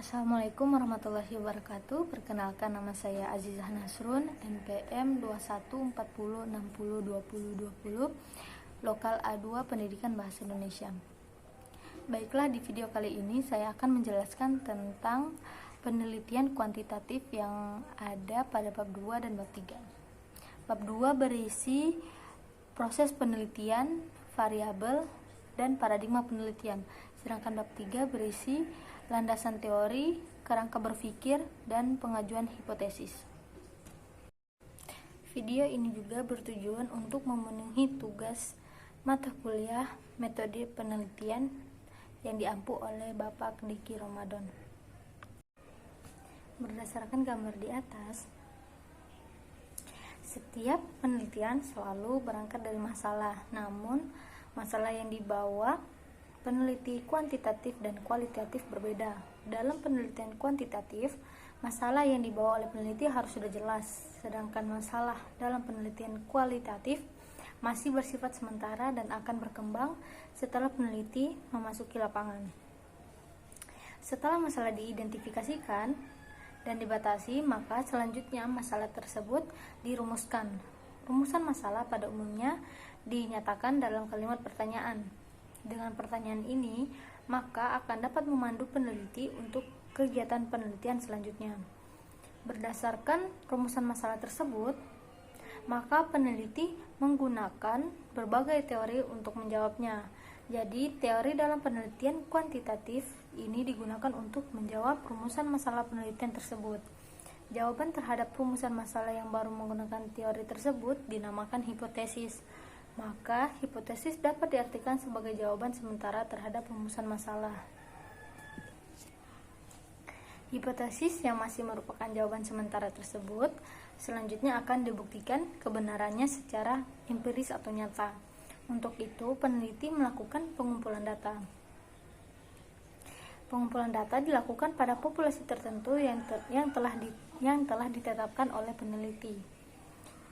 Assalamualaikum warahmatullahi wabarakatuh. Perkenalkan, nama saya Azizah Nasrun, NPM 2140602020, Lokal A2 Pendidikan Bahasa Indonesia. Baiklah, di video kali ini saya akan menjelaskan tentang penelitian kuantitatif yang ada pada bab 2 dan bab 3. Bab 2 berisi proses penelitian, variabel, dan paradigma penelitian. Sedangkan bab 3 berisi landasan teori, kerangka berpikir, dan pengajuan hipotesis. Video ini juga bertujuan untuk memenuhi tugas mata kuliah metode penelitian yang diampu oleh Bapak Diki Ramadan. Berdasarkan gambar di atas, setiap penelitian selalu berangkat dari masalah, namun masalah yang dibawa peneliti kuantitatif dan kualitatif berbeda. Dalam penelitian kuantitatif, masalah yang dibawa oleh peneliti harus sudah jelas, sedangkan masalah dalam penelitian kualitatif masih bersifat sementara dan akan berkembang setelah peneliti memasuki lapangan. Setelah masalah diidentifikasikan dan dibatasi, maka selanjutnya masalah tersebut dirumuskan. Rumusan masalah pada umumnya dinyatakan dalam kalimat pertanyaan. Dengan pertanyaan ini, maka akan dapat memandu peneliti untuk kegiatan penelitian selanjutnya. Berdasarkan rumusan masalah tersebut, maka peneliti menggunakan berbagai teori untuk menjawabnya. Jadi, teori dalam penelitian kuantitatif ini digunakan untuk menjawab rumusan masalah penelitian tersebut. Jawaban terhadap rumusan masalah yang baru menggunakan teori tersebut dinamakan hipotesis. Maka, hipotesis dapat diartikan sebagai jawaban sementara terhadap rumusan masalah. Hipotesis yang masih merupakan jawaban sementara tersebut selanjutnya akan dibuktikan kebenarannya secara empiris atau nyata. Untuk itu, peneliti melakukan pengumpulan data. Pengumpulan data dilakukan pada populasi tertentu yang telah ditetapkan oleh peneliti.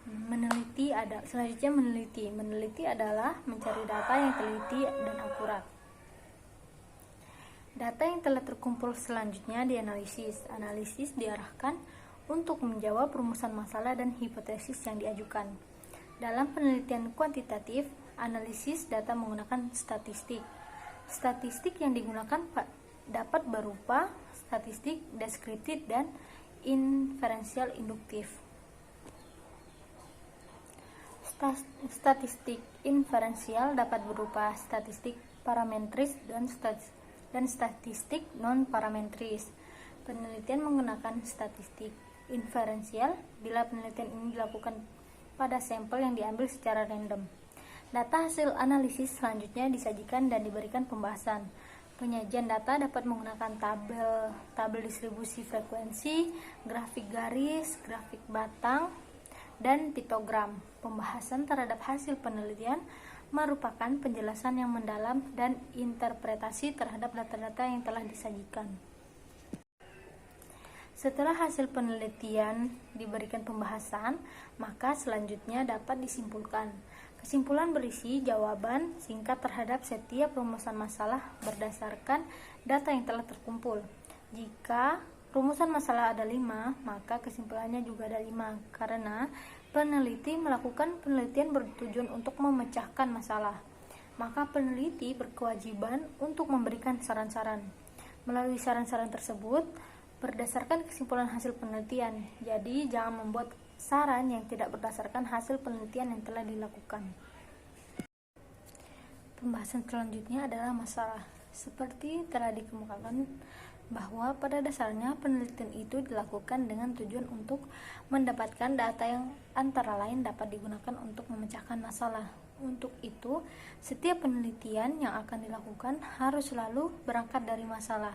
Meneliti adalah mencari data yang teliti dan akurat. Data yang telah terkumpul selanjutnya dianalisis. Analisis diarahkan untuk menjawab rumusan masalah dan hipotesis yang diajukan. Dalam penelitian kuantitatif, analisis data menggunakan statistik. Statistik yang digunakan dapat berupa statistik deskriptif dan inferensial induktif. Statistik inferensial dapat berupa statistik parametris dan statistik non-parametris. Penelitian menggunakan statistik inferensial bila penelitian ini dilakukan pada sampel yang diambil secara random. Data hasil analisis selanjutnya disajikan dan diberikan pembahasan. Penyajian data dapat menggunakan tabel distribusi frekuensi, grafik garis, grafik batang, dan piktogram. Pembahasan terhadap hasil penelitian merupakan penjelasan yang mendalam dan interpretasi terhadap data-data yang telah disajikan. Setelah hasil penelitian diberikan pembahasan, maka selanjutnya dapat disimpulkan. Kesimpulan berisi jawaban singkat terhadap setiap rumusan masalah berdasarkan data yang telah terkumpul. Jika rumusan masalah ada 5, maka kesimpulannya juga ada 5, karena peneliti melakukan penelitian bertujuan untuk memecahkan masalah. Maka peneliti berkewajiban untuk memberikan saran-saran. Melalui saran-saran tersebut, berdasarkan kesimpulan hasil penelitian. Jadi, jangan membuat saran yang tidak berdasarkan hasil penelitian yang telah dilakukan. Pembahasan selanjutnya adalah masalah. Seperti telah dikemukakan bahwa pada dasarnya penelitian itu dilakukan dengan tujuan untuk mendapatkan data yang antara lain dapat digunakan untuk memecahkan masalah. Untuk itu, setiap penelitian yang akan dilakukan harus selalu berangkat dari masalah.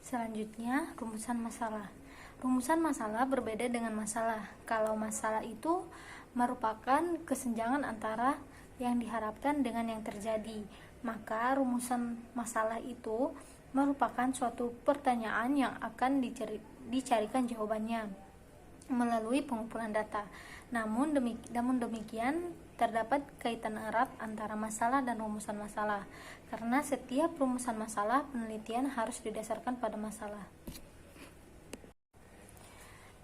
Selanjutnya, rumusan masalah. Rumusan masalah berbeda dengan masalah. Kalau masalah itu merupakan kesenjangan antara yang diharapkan dengan yang terjadi, maka rumusan masalah itu merupakan suatu pertanyaan yang akan dicarikan jawabannya melalui pengumpulan data. Namun demikian, terdapat kaitan erat antara masalah dan rumusan masalah, karena setiap rumusan masalah penelitian harus didasarkan pada masalah.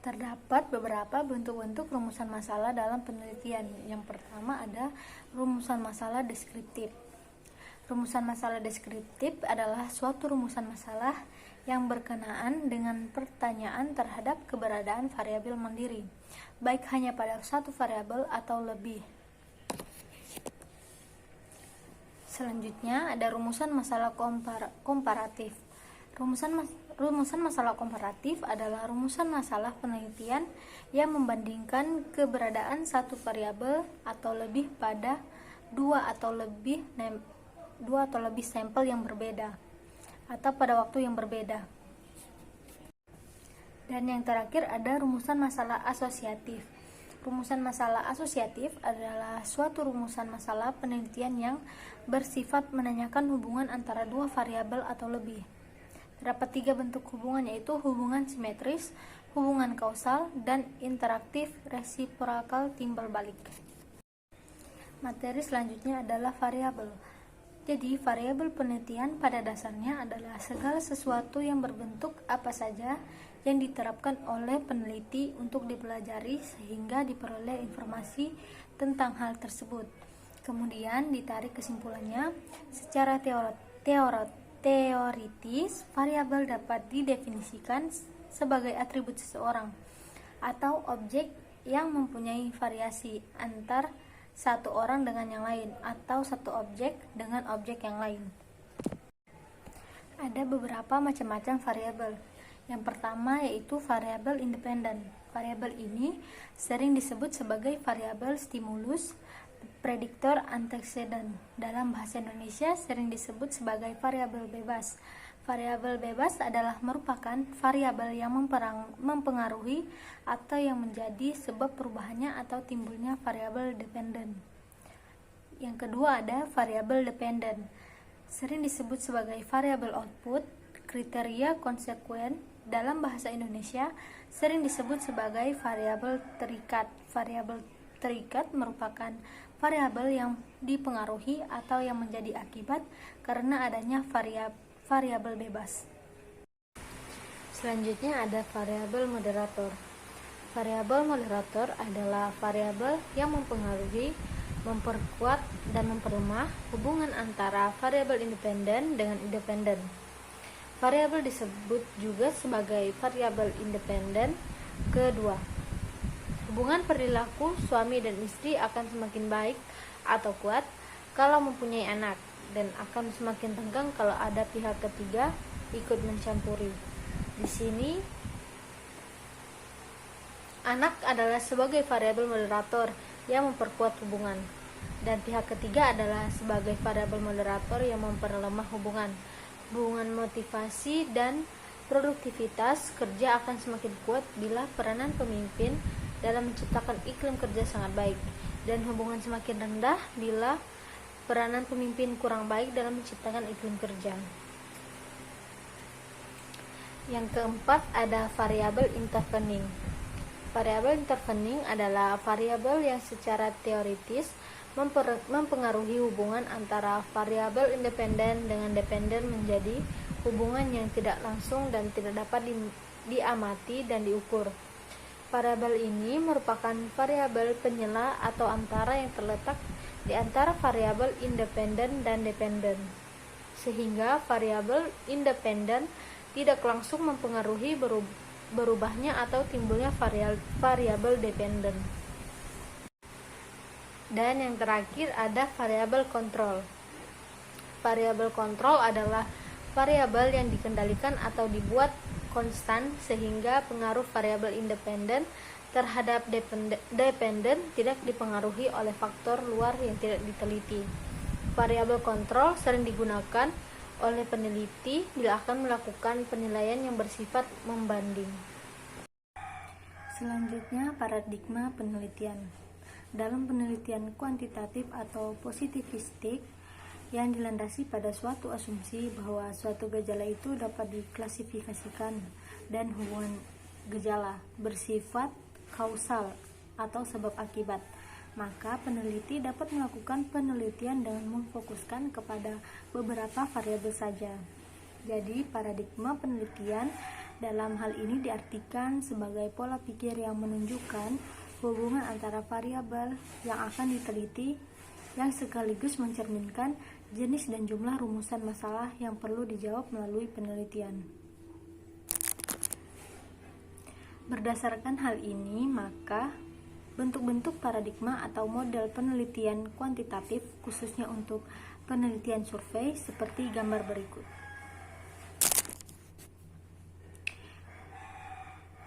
Terdapat beberapa bentuk-bentuk rumusan masalah dalam penelitian. Yang pertama ada rumusan masalah deskriptif. Rumusan masalah deskriptif adalah suatu rumusan masalah yang berkenaan dengan pertanyaan terhadap keberadaan variabel mandiri, baik hanya pada satu variabel atau lebih. Selanjutnya ada rumusan masalah komparatif. Rumusan masalah komparatif adalah rumusan masalah penelitian yang membandingkan keberadaan satu variabel atau lebih pada dua atau lebih sampel yang berbeda atau pada waktu yang berbeda. Dan yang terakhir ada rumusan masalah asosiatif. Rumusan masalah asosiatif adalah suatu rumusan masalah penelitian yang bersifat menanyakan hubungan antara dua variabel atau lebih. Terdapat 3 bentuk hubungan, yaitu hubungan simetris, hubungan kausal, dan interaktif resiprokal timbal balik. Materi selanjutnya adalah variabel. Jadi, variabel penelitian pada dasarnya adalah segala sesuatu yang berbentuk apa saja yang diterapkan oleh peneliti untuk dipelajari sehingga diperoleh informasi tentang hal tersebut. Kemudian ditarik kesimpulannya. Secara teoritis, variabel dapat didefinisikan sebagai atribut seseorang atau objek yang mempunyai variasi antar satu orang dengan yang lain atau satu objek dengan objek yang lain. Ada beberapa macam-macam variabel. Yang pertama yaitu variabel independen. Variabel ini sering disebut sebagai variabel stimulus, prediktor, antecedent. Dalam bahasa Indonesia sering disebut sebagai variabel bebas. Variabel bebas adalah merupakan variabel yang mempengaruhi atau yang menjadi sebab perubahannya atau timbulnya variabel dependen. Yang kedua ada variabel dependen. Sering disebut sebagai variabel output, kriteria konsekuen. Dalam bahasa Indonesia sering disebut sebagai variabel terikat. Variabel terikat merupakan variabel yang dipengaruhi atau yang menjadi akibat karena adanya variabel bebas. Selanjutnya ada variabel moderator. Variabel moderator adalah variabel yang mempengaruhi, memperkuat, dan memperlemah hubungan antara variabel independen dengan independen. Variabel disebut juga sebagai variabel independen kedua. Hubungan perilaku suami dan istri akan semakin baik atau kuat kalau mempunyai anak, dan akan semakin tegang kalau ada pihak ketiga ikut mencampuri. Di sini anak adalah sebagai variabel moderator yang memperkuat hubungan, dan pihak ketiga adalah sebagai variabel moderator yang memperlemah hubungan. Hubungan motivasi dan produktivitas kerja akan semakin kuat bila peranan pemimpin dalam menciptakan iklim kerja sangat baik, dan hubungan semakin rendah bila peranan pemimpin kurang baik dalam menciptakan iklim kerja. Yang keempat ada variabel intervening. Variabel intervening adalah variabel yang secara teoritis mempengaruhi hubungan antara variabel independen dengan dependen menjadi hubungan yang tidak langsung dan tidak dapat diamati dan diukur. Variabel ini merupakan variabel penyela atau antara yang terletak di antara variabel independen dan dependen, sehingga variabel independen tidak langsung mempengaruhi berubahnya atau timbulnya variabel dependen. Dan yang terakhir ada variabel kontrol. Variabel kontrol adalah variabel yang dikendalikan atau dibuat konstan sehingga pengaruh variabel independen terhadap dependen tidak dipengaruhi oleh faktor luar yang tidak diteliti. Variabel kontrol sering digunakan oleh peneliti bila akan melakukan penilaian yang bersifat membanding. Selanjutnya, paradigma penelitian. Dalam penelitian kuantitatif atau positivistik yang dilandasi pada suatu asumsi bahwa suatu gejala itu dapat diklasifikasikan dan hubungan gejala bersifat kausal atau sebab akibat, maka peneliti dapat melakukan penelitian dengan memfokuskan kepada beberapa variabel saja. Jadi, paradigma penelitian dalam hal ini diartikan sebagai pola pikir yang menunjukkan hubungan antara variabel yang akan diteliti yang sekaligus mencerminkan jenis dan jumlah rumusan masalah yang perlu dijawab melalui penelitian. Berdasarkan hal ini, maka bentuk-bentuk paradigma atau model penelitian kuantitatif khususnya untuk penelitian survei seperti gambar berikut.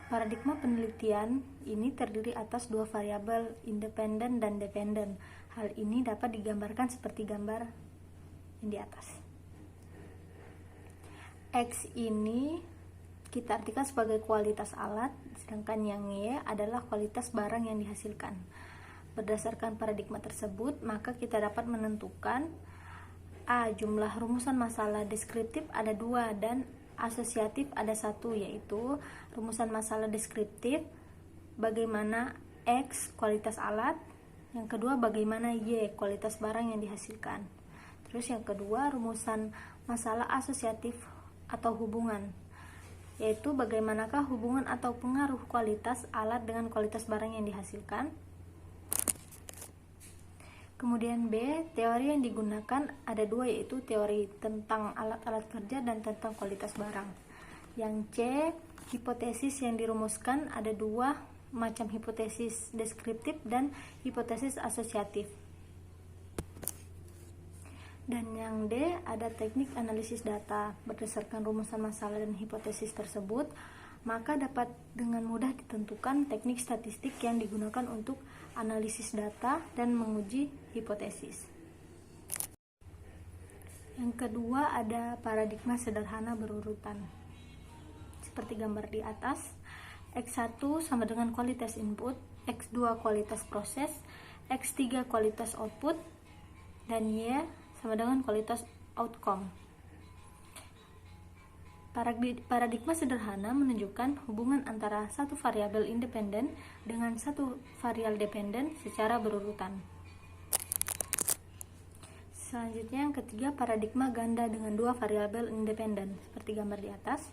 Paradigma penelitian ini terdiri atas dua variabel, independen dan dependen. Hal ini dapat digambarkan seperti gambar yang di atas. X ini kita artikan sebagai kualitas alat, sedangkan yang Y adalah kualitas barang yang dihasilkan. Berdasarkan paradigma tersebut, maka kita dapat menentukan A. Jumlah rumusan masalah deskriptif ada 2 dan asosiatif ada 1, yaitu rumusan masalah deskriptif bagaimana X kualitas alat, yang kedua bagaimana Y kualitas barang yang dihasilkan. Terus yang kedua rumusan masalah asosiatif atau hubungan, yaitu bagaimanakah hubungan atau pengaruh kualitas alat dengan kualitas barang yang dihasilkan. Kemudian B, teori yang digunakan ada 2, yaitu teori tentang alat-alat kerja dan tentang kualitas barang. Yang C, hipotesis yang dirumuskan ada 2 macam, hipotesis deskriptif dan hipotesis asosiatif. Dan yang D, ada teknik analisis data. Berdasarkan rumusan masalah dan hipotesis tersebut, maka dapat dengan mudah ditentukan teknik statistik yang digunakan untuk analisis data dan menguji hipotesis. Yang kedua ada paradigma sederhana berurutan. Seperti gambar di atas, X1 sama dengan kualitas input, X2 kualitas proses, X3 kualitas output, dan Y sama dengan kualitas outcome. Paradigma sederhana menunjukkan hubungan antara satu variabel independen dengan satu variabel dependen secara berurutan. Selanjutnya yang ketiga, paradigma ganda dengan 2 variabel independen seperti gambar di atas.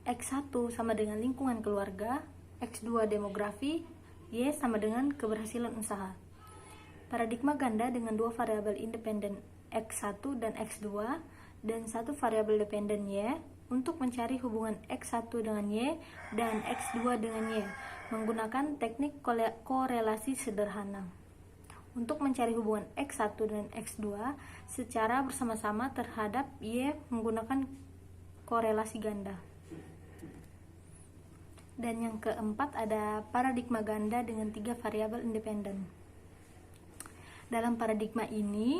X1 sama dengan lingkungan keluarga, X2 demografi, Y sama dengan keberhasilan usaha. Paradigma ganda dengan 2 variabel independen X1 dan X2 dan 1 variabel dependen Y untuk mencari hubungan X1 dengan Y dan X2 dengan Y menggunakan teknik korelasi sederhana. Untuk mencari hubungan X1 dan X2 secara bersama-sama terhadap Y menggunakan korelasi ganda. Dan yang keempat ada paradigma ganda dengan 3 variabel independen. Dalam paradigma ini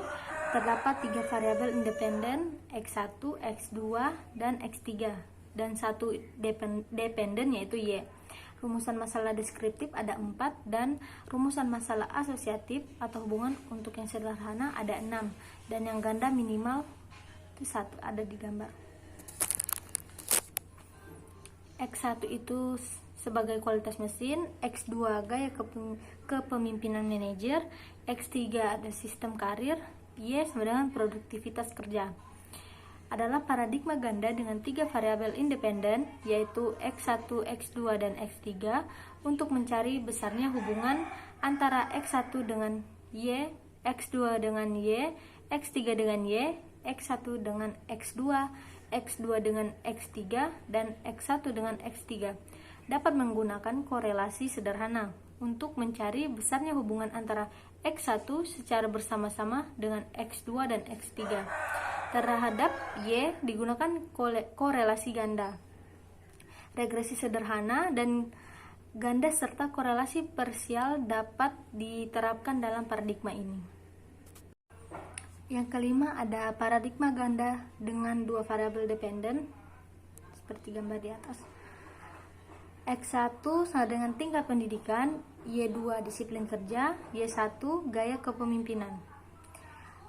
terdapat 3 variabel independen X1, X2, dan X3 dan 1 dependen yaitu Y. Rumusan masalah deskriptif ada 4 dan rumusan masalah asosiatif atau hubungan untuk yang sederhana ada 6 dan yang ganda minimal itu 1 ada di gambar. X1 itu sebagai kualitas mesin, X2 gaya kepemimpinan manajer, X3 ada sistem karir, Y sama dengan produktivitas kerja. Adalah paradigma ganda dengan 3 variabel independen yaitu X1, X2, dan X3 untuk mencari besarnya hubungan antara X1 dengan Y, X2 dengan Y, X3 dengan Y, X1 dengan X2, X2 dengan X3, dan X1 dengan X3. Dapat menggunakan korelasi sederhana untuk mencari besarnya hubungan antara X1 secara bersama-sama dengan X2 dan X3. Terhadap Y digunakan korelasi ganda, regresi sederhana, dan ganda serta korelasi parsial dapat diterapkan dalam paradigma ini. Yang kelima ada paradigma ganda dengan 2 variabel dependen seperti gambar di atas. X1 sama dengan tingkat pendidikan, Y2 disiplin kerja, Y1 gaya kepemimpinan.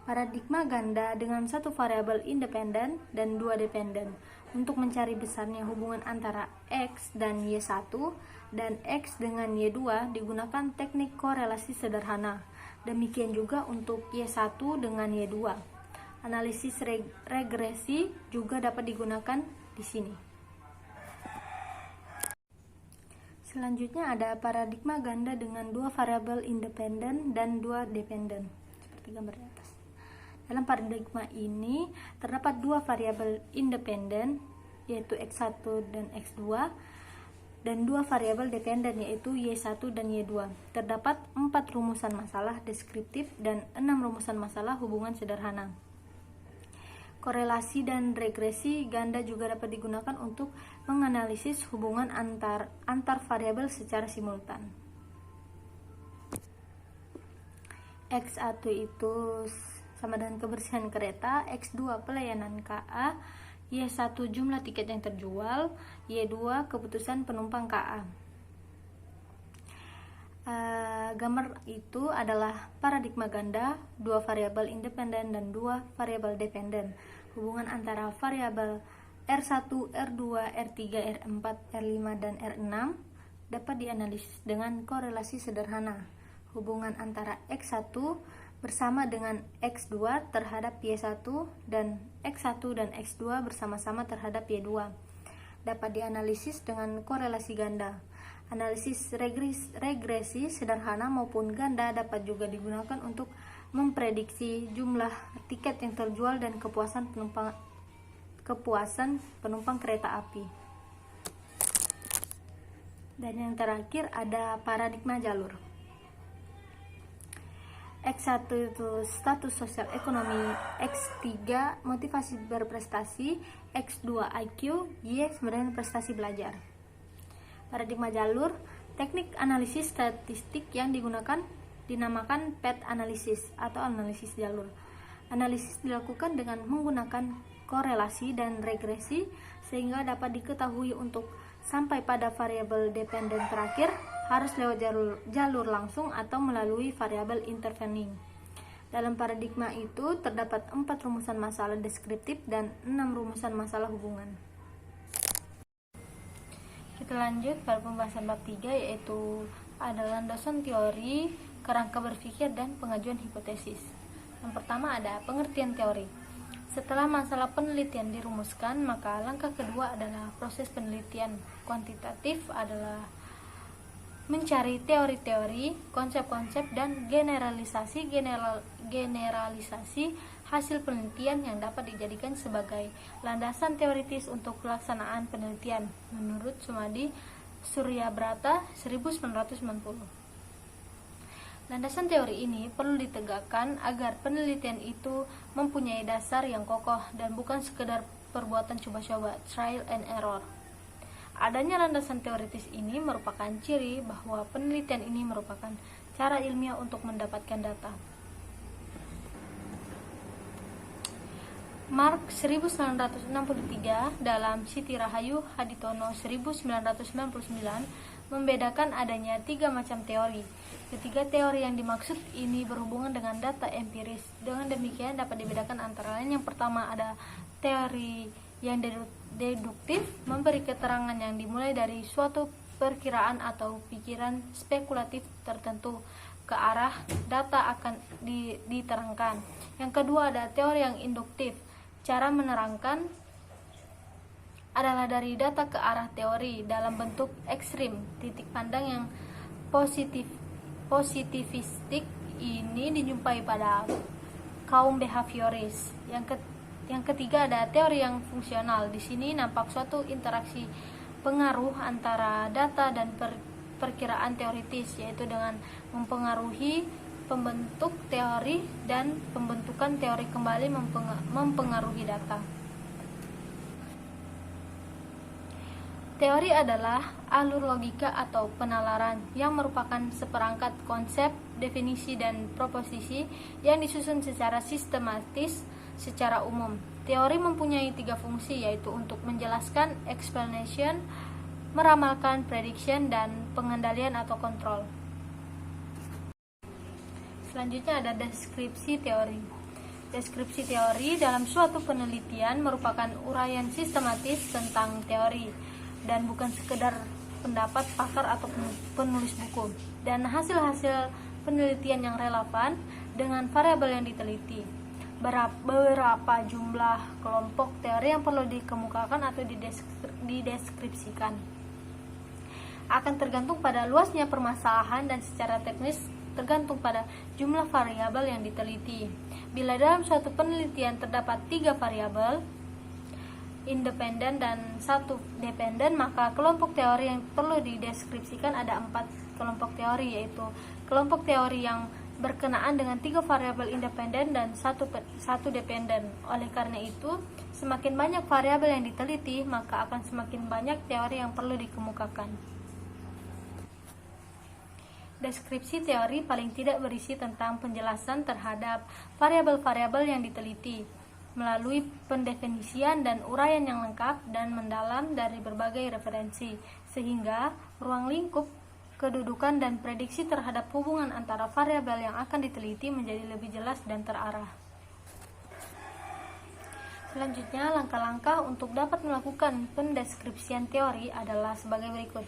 Paradigma ganda dengan satu variabel independen dan dua dependen. Untuk mencari besarnya hubungan antara X dan Y1 dan X dengan Y2 digunakan teknik korelasi sederhana. Demikian juga untuk Y1 dengan Y2. Analisis regresi juga dapat digunakan di sini. Selanjutnya ada paradigma ganda dengan dua variabel independen dan dua dependen, seperti gambar di atas. Dalam paradigma ini terdapat dua variabel independen, yaitu X1 dan X2, dan dua variabel dependen, yaitu Y1 dan Y2. Terdapat 4 rumusan masalah deskriptif dan 6 rumusan masalah hubungan sederhana. Korelasi dan regresi ganda juga dapat digunakan untuk menganalisis hubungan antar variabel secara simultan. X1 itu sama dengan kebersihan kereta, X2 pelayanan KA, Y1 jumlah tiket yang terjual, Y2 keputusan penumpang KA. Gambar itu adalah paradigma ganda, dua variabel independen dan dua variabel dependen. Hubungan antara variabel R1, R2, R3, R4, R5, dan R6 dapat dianalisis dengan korelasi sederhana. Hubungan antara X1 bersama dengan X2 terhadap Y1 dan X1 dan X2 bersama-sama terhadap Y2 dapat dianalisis dengan korelasi ganda. Analisis regresi sederhana maupun ganda dapat juga digunakan untuk memprediksi jumlah tiket yang terjual dan kepuasan penumpang kereta api. Dan yang terakhir ada paradigma jalur. X1 itu status sosial ekonomi, X3 motivasi berprestasi, X2 IQ, Y sebenarnya prestasi belajar. Paradigma jalur, teknik analisis statistik yang digunakan dinamakan path analysis atau analisis jalur. Analisis dilakukan dengan menggunakan korelasi dan regresi sehingga dapat diketahui untuk sampai pada variabel dependen terakhir harus lewat jalur langsung atau melalui variabel intervening. Dalam paradigma itu terdapat 4 rumusan masalah deskriptif dan 6 rumusan masalah hubungan. Kita lanjut pada pembahasan bab 3, yaitu ada landasan teori, kerangka berpikir, dan pengajuan hipotesis. Yang pertama ada pengertian teori. Setelah masalah penelitian dirumuskan, maka langkah kedua adalah proses penelitian. Kuantitatif adalah mencari teori-teori, konsep-konsep, dan generalisasi hasil penelitian yang dapat dijadikan sebagai landasan teoritis untuk pelaksanaan penelitian menurut Sumadi Suryabrata 1990. Landasan teori ini perlu ditegakkan agar penelitian itu mempunyai dasar yang kokoh dan bukan sekedar perbuatan coba-coba, trial and error. Adanya landasan teoritis ini merupakan ciri bahwa penelitian ini merupakan cara ilmiah untuk mendapatkan data. Mark 1963 dalam Siti Rahayu Haditono 1999 membedakan adanya 3 macam teori. Ketiga teori yang dimaksud ini berhubungan dengan data empiris. Dengan demikian dapat dibedakan antara lain yang pertama ada teori yang deduktif, memberi keterangan yang dimulai dari suatu perkiraan atau pikiran spekulatif tertentu ke arah data akan diterangkan. Yang kedua ada teori yang induktif. Cara menerangkan adalah dari data ke arah teori dalam bentuk ekstrim. Titik pandang yang positivistik ini dijumpai pada kaum behavioris. Yang ketiga ada teori yang fungsional. Di sini nampak suatu interaksi pengaruh antara data dan perkiraan teoritis, yaitu dengan mempengaruhi pembentuk teori dan pembentukan teori kembali mempengaruhi data. Teori adalah alur logika atau penalaran yang merupakan seperangkat konsep, definisi, dan proposisi yang disusun secara sistematis secara umum. Teori mempunyai 3 fungsi, yaitu untuk menjelaskan explanation, meramalkan prediction, dan pengendalian atau kontrol. Selanjutnya ada deskripsi teori. Deskripsi teori dalam suatu penelitian merupakan uraian sistematis tentang teori dan bukan sekedar pendapat pakar atau penulis buku, dan hasil-hasil penelitian yang relevan dengan variabel yang diteliti. Berapa jumlah kelompok teori yang perlu dikemukakan atau dideskripsikan akan tergantung pada luasnya permasalahan, dan secara teknis tergantung pada jumlah variabel yang diteliti. Bila dalam suatu penelitian terdapat 3 variabel independen dan 1 dependen, maka kelompok teori yang perlu dideskripsikan ada 4 kelompok teori, yaitu kelompok teori yang berkenaan dengan 3 variabel independen dan 1 dependen. Oleh karena itu, semakin banyak variabel yang diteliti, maka akan semakin banyak teori yang perlu dikemukakan. Deskripsi teori paling tidak berisi tentang penjelasan terhadap variabel-variabel yang diteliti melalui pendefinisian dan uraian yang lengkap dan mendalam dari berbagai referensi, sehingga ruang lingkup kedudukan dan prediksi terhadap hubungan antara variabel yang akan diteliti menjadi lebih jelas dan terarah. Selanjutnya, langkah-langkah untuk dapat melakukan pendeskripsian teori adalah sebagai berikut.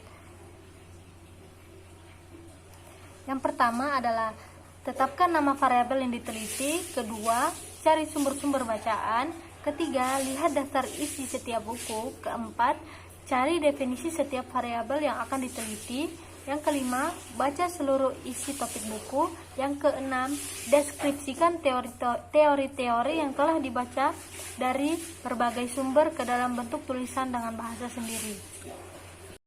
Yang pertama adalah tetapkan nama variabel yang diteliti. Kedua, cari sumber-sumber bacaan. Ketiga, lihat daftar isi setiap buku. Keempat, cari definisi setiap variabel yang akan diteliti. Yang kelima, baca seluruh isi topik buku. Yang keenam, deskripsikan teori-teori yang telah dibaca dari berbagai sumber ke dalam bentuk tulisan dengan bahasa sendiri.